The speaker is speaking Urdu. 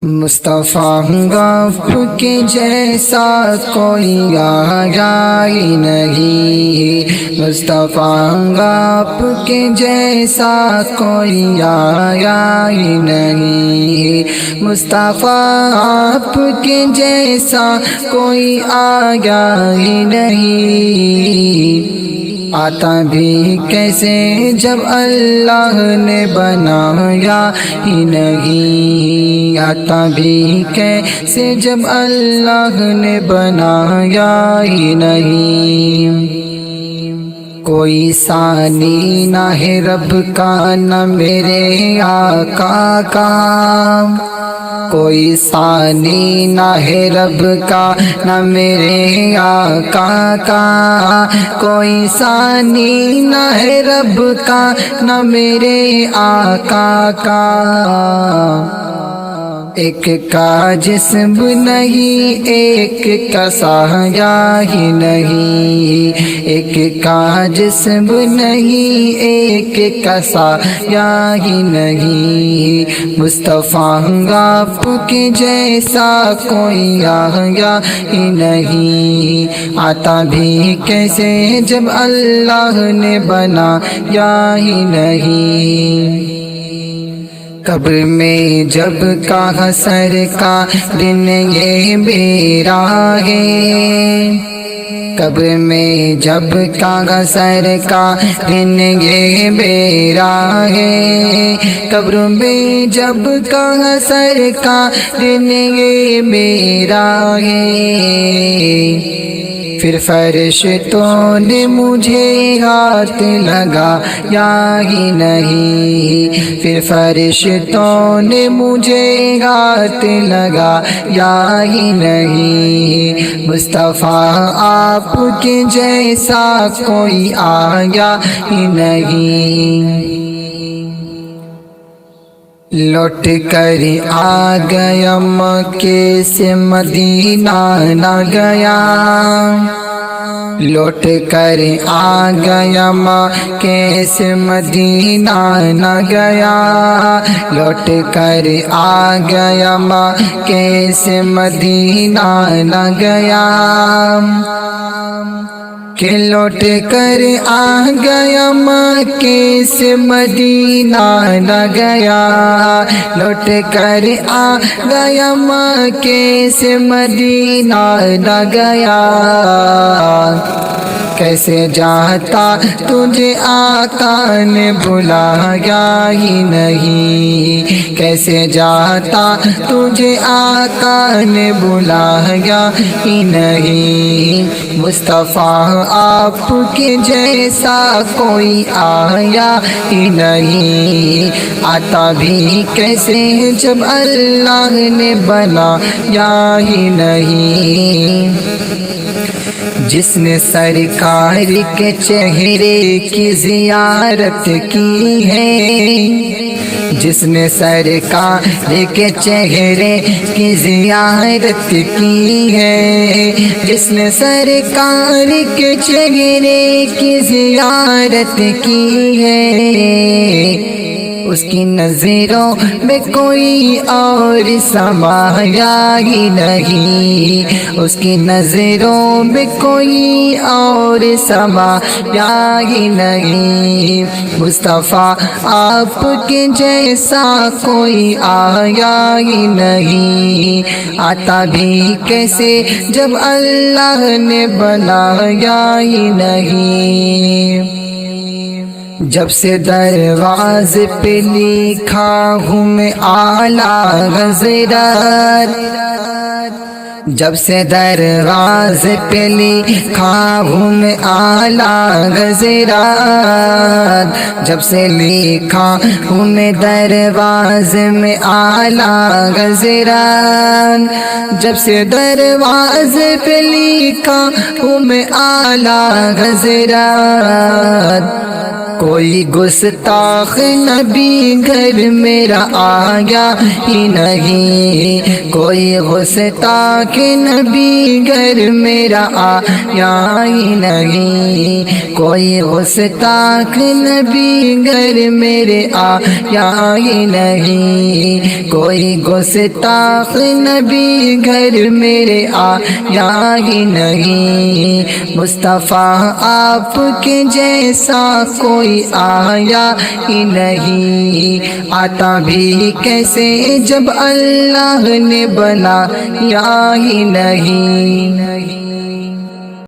مصطفیٰ آپ کے جیسا کوئی آیا ہی نہیں، مصطفیٰ آپ کے جیسا کوئی آیا ہی نہیں، مصطفیٰ آپ کے جیسا کوئی آیا ہی نہیں۔ آتا بھی کیسے جب اللہ نے بنایا ہی نہیں، آتا بھی کیسے جب اللہ نے بنایا ہی نہیں۔ کوئی ثانی نہ ہے رب کا نہ میرے آقا کا، کوئی ثانی نہ ہے رب کا نہ میرے آقا کا، کوئی ثانی نہ ہے رب کا نہ میرے آقا کا۔ ایک کا جسم نہیں ایک کا سایہ ہی نہیں، ایک کا جسم نہیں ایک کا سایہ ہی نہیں، مصطفیٰ آپ کے جیسا کوئی آیا ہی نہیں۔ آتا بھی کیسے جب اللہ نے بنایا ہی نہیں۔ قبر میں جب کا حسر کا دن یہ میرا ہے، قبر میں جب کا حسر کا دن یہ میرا ہے، قبر میں جب کا حسر کا دن یہ میرا ہے۔ پھر فرشتوں نے مجھے ہاتھ لگایا ہی نہیں، پھر فرشتوں نے مجھے ہاتھ لگایا ہی نہیں، مصطفیٰ آپ کے جیسا کوئی آیا ہی نہیں۔ لوٹ کر آ گیا مکے سے مدینہ نہ گیا، لوٹ کر آ گیا مکے سے مدینہ نہ گیا، لوٹ کر آ گیا مکے سے مدینہ نہ گیا، کہ لوٹ کر آ گیا مکے سے مدینہ نہ گیا، لوٹ کر آ گیا مکے سے مدینہ نہ گیا۔ کیسے جاتا تجھے آقا نے بلایا ہی نہیں، کیسے جاتا تجھے آقا نے بلایا ہی نہیں، مصطفیٰ آپ کے جیسا کوئی آیا ہی نہیں۔ آتا بھی کیسے جب اللہ نے بنایا ہی نہیں۔ جس نے سرکار کے چہرے کی زیارت کی ہے، جس نے سرکار کے چہرے کی زیارت کی ہے، جس نے سرکار کے چہرے کی زیارت کی ہے، اس کی نظروں میں کوئی اور سمایا ہی نہیں، اس کی نظروں میں کوئی اور سمایا ہی نہیں، مصطفیٰ آپ کے جیسا کوئی آیا ہی نہیں۔ آتا بھی کیسے جب اللہ نے بنایا ہی نہیں۔ جب سے دروازے پہ لکھا ہوں میں اعلیٰ حضرت، جب سے دروازے پہ لکھا ہوں میں اعلیٰ حضرت، جب سے لکھا ہوں میں دروازے میں اعلیٰ حضرت، جب سے دروازے پہ لکھا ہوں میں اعلیٰ حضرت، کوئی گستاخ نبی گھر میرا آیا ہی نہیں، کوئی گستاخ نبی گھر میرا آیا ہی نہیں، کوئی گستاخ نبی گھر میرے آیا ہی نہیں، کوئی گستاخ نبی گھر میرے آیا ہی نہیں، مصطفیٰ آپ کے جیسا کوئی آیا ہی نہیں، آتا بھی کیسے جب اللہ نے بنایا ہی نہیں۔